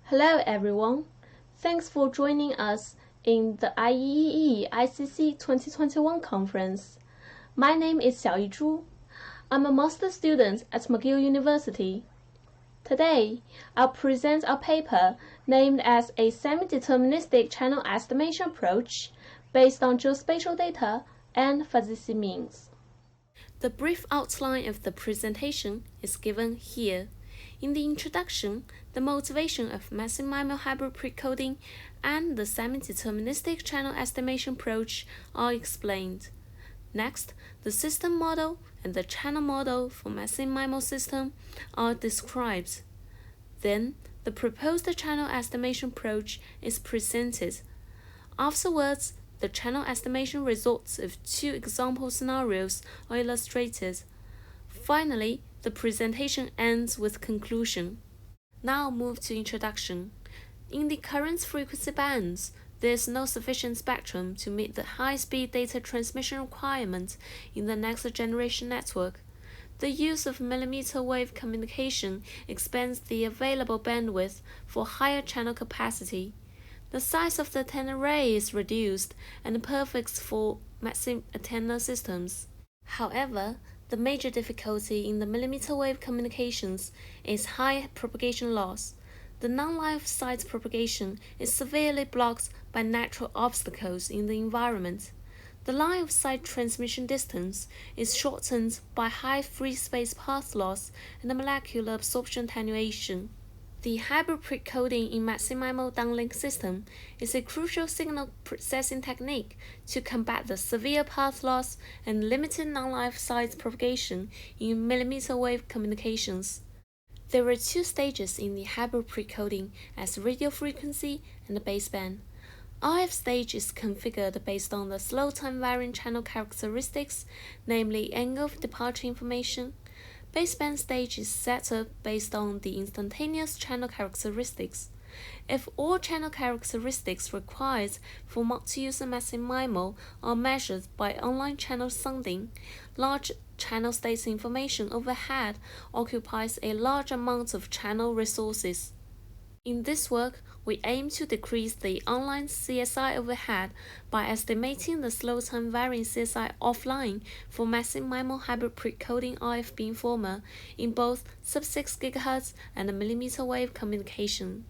Hello everyone, thanks for joining us in the IEEE ICC 2021 conference. My name is Xiaoyi Zhu. I'm a master student at McGill University. Today, I'll present a paper named as a semi-deterministic channel estimation approach based on geospatial data and fuzzy means. The brief outline of the presentation is given here. In the introduction, the motivation of MU-mMIMO hybrid precoding and the semi-deterministic channel estimation approach are explained. Next, the system model and the channel model for MU-mMIMO system are described. Then, the proposed channel estimation approach is presented. Afterwards, the channel estimation results of two example scenarios are illustrated. Finally, the presentation ends with conclusion. Now move to introduction. In the current frequency bands, there is no sufficient spectrum to meet the high-speed data transmission requirement in the next generation network. The use of millimeter wave communication expands the available bandwidth for higher channel capacity. The size of the antenna array is reduced and perfect for massive antenna systems. However, the major difficulty in the millimeter wave communications is high propagation loss. The non-line of sight propagation is severely blocked by natural obstacles in the environment. The line of sight transmission distance is shortened by high free space path loss and molecular absorption attenuation. The hybrid precoding in MU-mIMO downlink system is a crucial signal processing technique to combat the severe path loss and limited non-line of sight propagation in millimeter wave communications. There are two stages in the hybrid precoding as radio frequency and baseband. RF stage is configured based on the slow time varying channel characteristics, namely angle of departure information. Baseband stage is set up based on the instantaneous channel characteristics. If all channel characteristics required for multi-user MU-mIMO are measured by online channel sounding, large channel state information overhead occupies a large amount of channel resources. In this work, we aim to decrease the online CSI overhead by estimating the slow time varying CSI offline for MU-mIMO hybrid precoding RF beamformer in both sub-6 GHz and millimeter wave communication.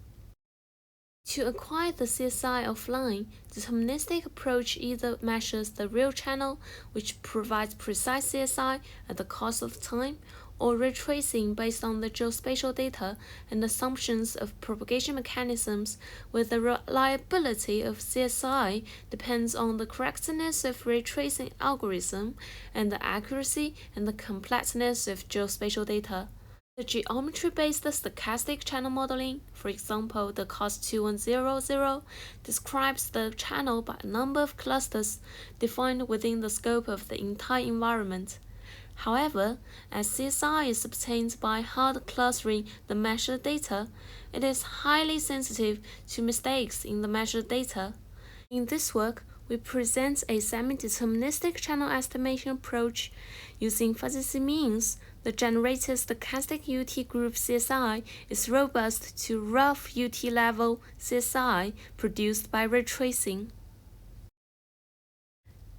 To acquire the CSI offline, the deterministic approach either measures the real channel, which provides precise CSI at the cost of time, or retracing based on the geospatial data and assumptions of propagation mechanisms, where the reliability of CSI depends on the correctness of retracing algorithm and the accuracy and the completeness of geospatial data. The geometry-based stochastic channel modeling, for example the COS2100, describes the channel by a number of clusters defined within the scope of the entire environment. However, as CSI is obtained by hard clustering the measured data, it is highly sensitive to mistakes in the measured data. In this work, we present a semi-deterministic channel estimation approach. Using fuzzy means, the generated stochastic UT-group CSI is robust to rough UT-level CSI produced by retracing.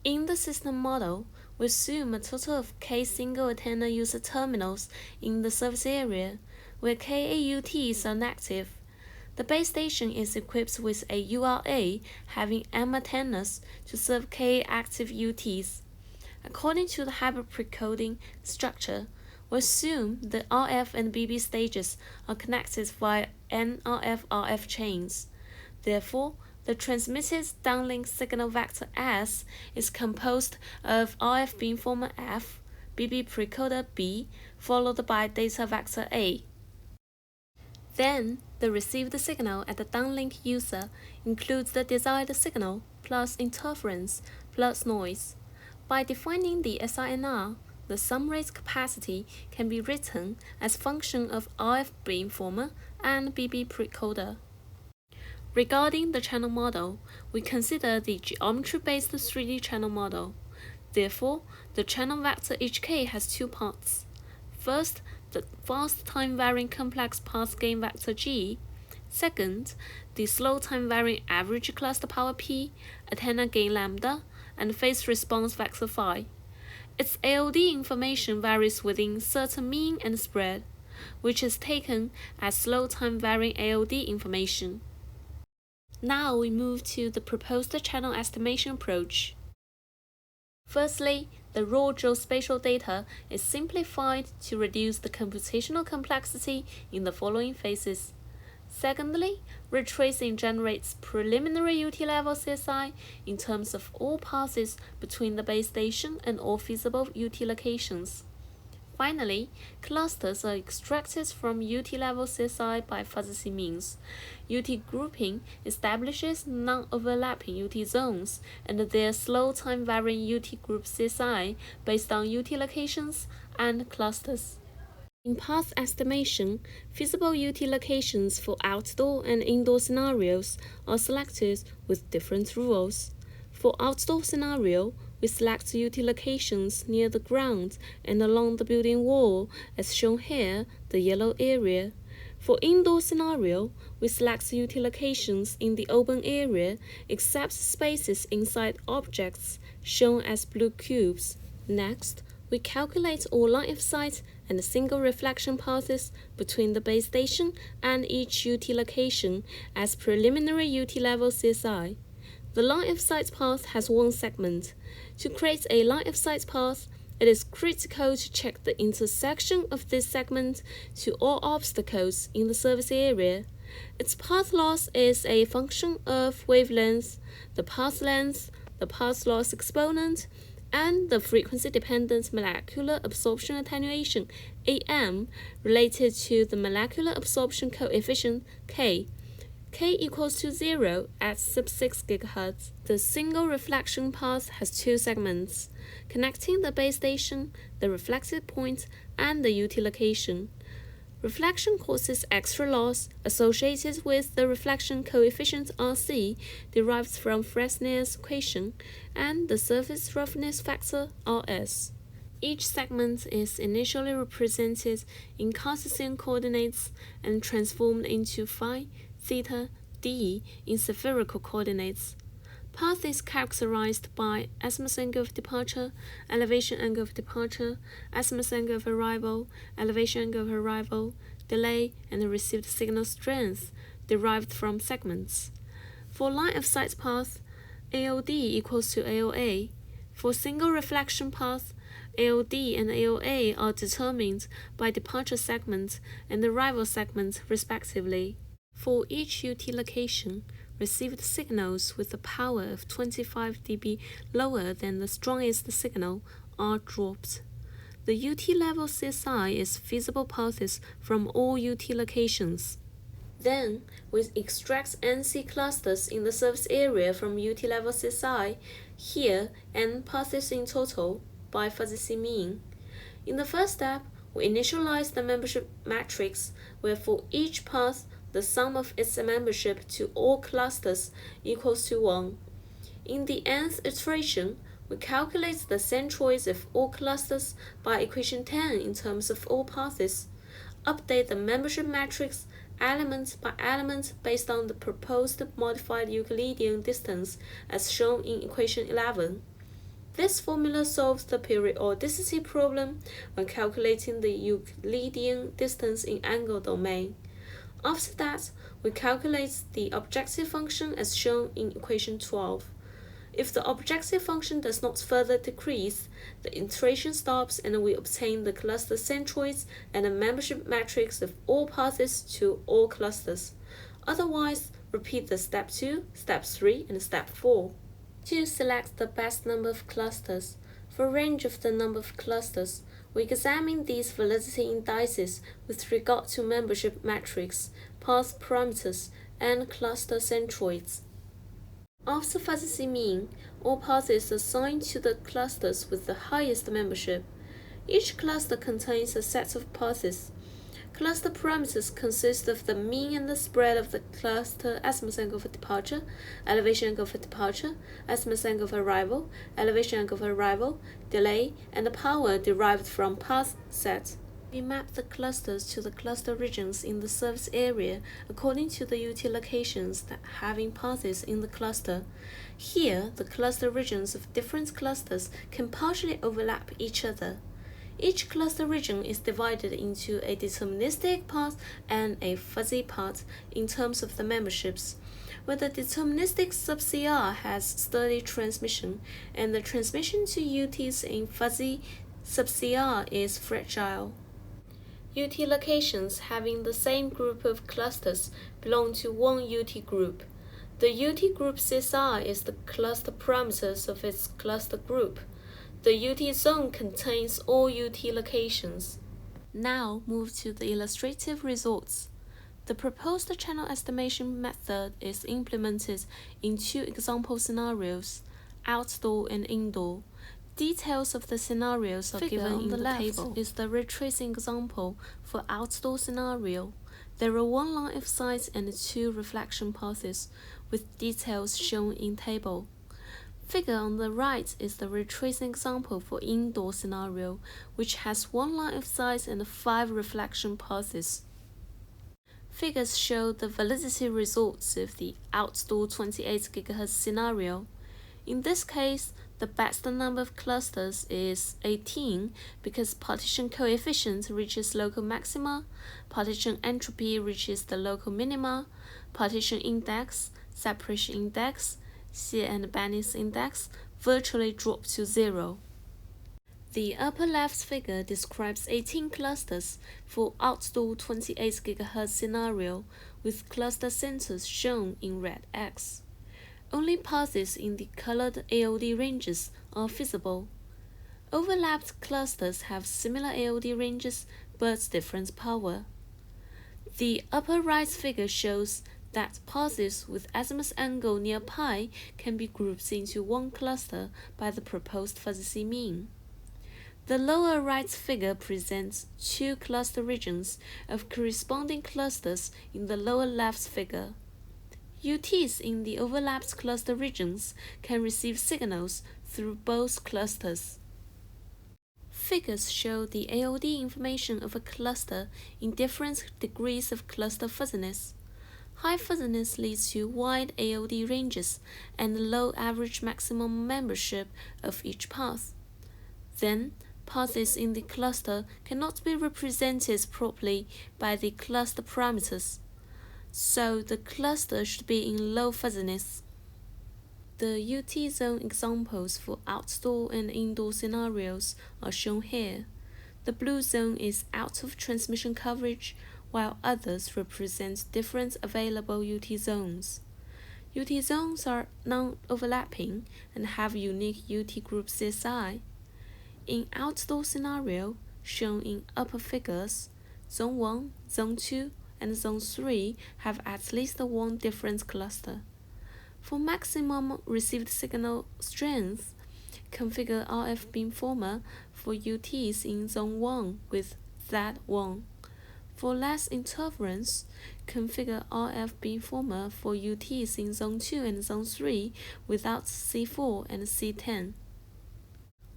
In the system model, we assume a total of k single antenna user terminals in the service area, where k AUTs are negative. The base station is equipped with a URA having M antennas to serve k active UTs. According to the hybrid precoding structure, we assume the RF and BB stages are connected via NRF-RF chains. Therefore, the transmitted downlink signal vector S is composed of RF beamformer F, BB precoder B, followed by data vector A. Then, the received signal at the downlink user includes the desired signal plus interference plus noise. By defining the SINR, the sum rate capacity can be written as function of RF beamformer and BB precoder. Regarding the channel model, we consider the geometry-based 3D channel model. Therefore, the channel vector HK has two parts. First, the fast time-varying complex path gain vector G. Second, the slow time varying average cluster power P, antenna gain lambda, and phase response vector phi. Its ALD information varies within certain mean and spread, which is taken as slow time varying ALD information. Now we move to the proposed channel estimation approach. Firstly, the raw geospatial data is simplified to reduce the computational complexity in the following phases. Secondly, ray tracing generates preliminary UT-level CSI in terms of all passes between the base station and all feasible UT locations. Finally, clusters are extracted from UT-level CSI by fuzzy means. UT grouping establishes non-overlapping UT zones and their slow time varying UT-group CSI based on UT locations and clusters. In path estimation, feasible UT locations for outdoor and indoor scenarios are selected with different rules. For outdoor scenario, we select UT locations near the ground and along the building wall, as shown here, the yellow area. For indoor scenario, we select UT locations in the open area, except spaces inside objects, shown as blue cubes. Next, we calculate all line of sight and single reflection paths between the base station and each UT location as preliminary UT-level CSI. The line of sight path has one segment. To create a line of sight path, it is critical to check the intersection of this segment to all obstacles in the surface area. Its path loss is a function of wavelength, the path length, the path loss exponent, and the frequency-dependent molecular absorption attenuation AM related to the molecular absorption coefficient K. K equals to 0 at sub-6 GHz. The single reflection path has two segments, connecting the base station, the reflected point, and the UT location. Reflection causes extra loss associated with the reflection coefficient RC derived from Fresnel's equation and the surface roughness factor RS. Each segment is initially represented in Cartesian coordinates and transformed into phi, theta, d in spherical coordinates. Path is characterized by azimuth angle of departure, elevation angle of departure, azimuth angle of arrival, elevation angle of arrival, delay, and received signal strength derived from segments. For line of sight path, AOD equals to AOA. For single reflection path, AOD and AOA are determined by departure segment and arrival segment respectively. For each UT location, received signals with a power of 25 dB lower than the strongest signal are dropped. The UT-level CSI is feasible paths from all UT locations. Then, we extract NC clusters in the surface area from UT-level CSI, here n paths in total, by fuzzy mean. In the first step, we initialize the membership matrix, where for each path, the sum of its membership to all clusters equals to 1. In the nth iteration, we calculate the centroids of all clusters by equation 10 in terms of all paths, update the membership matrix element by element based on the proposed modified Euclidean distance as shown in equation 11. This formula solves the periodicity problem when calculating the Euclidean distance in angle domain. After that, we calculate the objective function as shown in equation 12. If the objective function does not further decrease, the iteration stops and we obtain the cluster centroids and the membership matrix of all paths to all clusters. Otherwise, repeat the step 2, step 3, and step 4. To select the best number of clusters, for range of the number of clusters, we examine these validity indices with regard to membership matrix, path parameters, and cluster centroids. After fuzzy mean, all paths are assigned to the clusters with the highest membership. Each cluster contains a set of paths. Cluster parameters consist of the mean and the spread of the cluster azimuth angle of departure, elevation angle of departure, azimuth angle of arrival, elevation angle of arrival, delay, and the power derived from path set. We map the clusters to the cluster regions in the service area according to the UT locations that having paths in the cluster. Here, the cluster regions of different clusters can partially overlap each other. Each cluster region is divided into a deterministic part and a fuzzy part in terms of the memberships, where the deterministic sub-CR has steady transmission and the transmission to UTs in fuzzy sub-CR is fragile. UT locations having the same group of clusters belong to one UT group. The UT-group CSI is the cluster parameters of its cluster group. The UT zone contains all UT locations. Now move to the illustrative results. The proposed channel estimation method is implemented in two example scenarios, outdoor and indoor. Details of the scenarios are given in the table. Is the retracing example for outdoor scenario. There are one line of sight and two reflection paths, with details shown in table. Figure on the right is the retracing example for indoor scenario, which has one line of sight and 5 reflection paths. Figures show the validity results of the outdoor 28 GHz scenario. In this case, the best number of clusters is 18 because partition coefficient reaches local maxima, partition entropy reaches the local minima, partition index, separation index, shear and bending index virtually drop to 0. The upper left figure describes 18 clusters for outdoor 28 GHz scenario with cluster centers shown in red X. Only paths in the colored AOD ranges are visible. Overlapped clusters have similar AOD ranges but different power. The upper right figure shows that paths with azimuth angle near pi can be grouped into one cluster by the proposed fuzzy mean. The lower right figure presents two cluster regions of corresponding clusters in the lower left figure. UTs in the overlapped cluster regions can receive signals through both clusters. Figures show the AOD information of a cluster in different degrees of cluster fuzziness. High fuzziness leads to wide AOD ranges and low average maximum membership of each path. Then, paths in the cluster cannot be represented properly by the cluster parameters, so the cluster should be in low fuzziness. The UT zone examples for outdoor and indoor scenarios are shown here. The blue zone is out of transmission coverage, while others represent different available UT zones. UT zones are non-overlapping and have unique UT-group CSI. In outdoor scenario, shown in upper figures, Zone 1, Zone 2, and Zone 3 have at least one different cluster. For maximum received signal strength, configure RF beamformer for UTs in Zone 1 with Z1. For less interference, configure RF beamformer for UTs in Zone 2 and Zone 3 without C4 and C10.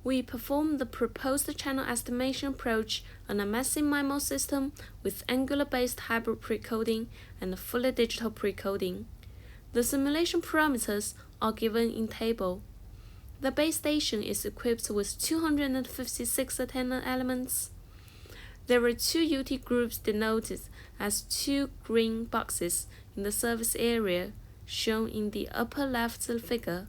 We perform the proposed channel estimation approach on a MU-mMIMO system with angular-based hybrid precoding and fully digital precoding. The simulation parameters are given in table. The base station is equipped with 256 antenna elements. There are two UT groups denoted as two green boxes in the service area, shown in the upper left figure,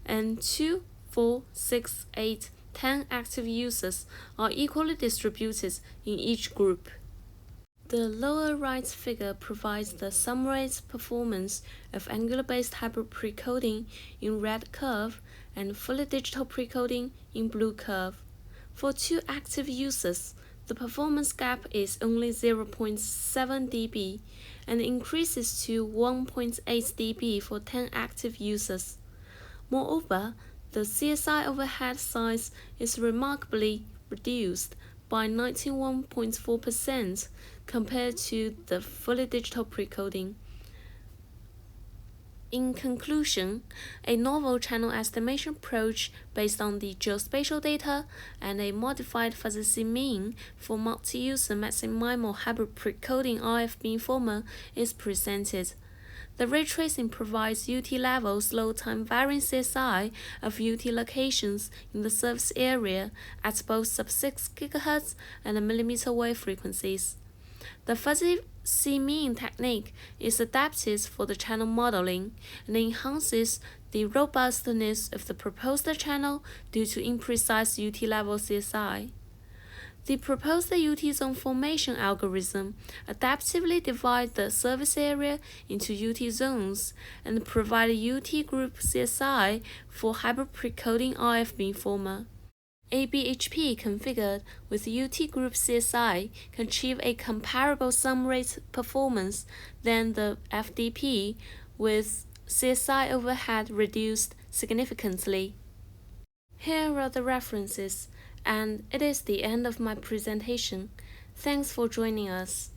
and 2, 4, 6, 8, 10 active users are equally distributed in each group. The lower right figure provides the summarized performance of angular-based hybrid precoding in red curve and fully digital precoding in blue curve. For 2 active users, the performance gap is only 0.7 dB and increases to 1.8 dB for 10 active users. Moreover, the CSI overhead size is remarkably reduced by 91.4% compared to the fully digital precoding. In conclusion, a novel channel estimation approach based on the geospatial data and a modified fuzzy mean for multi-user MU-mMIMO hybrid precoding RF beamformer is presented. The ray tracing provides UT-level slow time varying CSI of UT locations in the surface area at both sub-6 GHz and millimeter wave frequencies. The fuzzy mean technique is adapted for the channel modeling and enhances the robustness of the proposed channel due to imprecise UT-level CSI. The proposed UT zone formation algorithm adaptively divides the surface area into UT zones and provides UT-group CSI for hybrid precoding RF beamformer. A BHP configured with UT-group CSI can achieve a comparable sum rate performance than the FDP, with CSI overhead reduced significantly. Here are the references, and it is the end of my presentation. Thanks for joining us.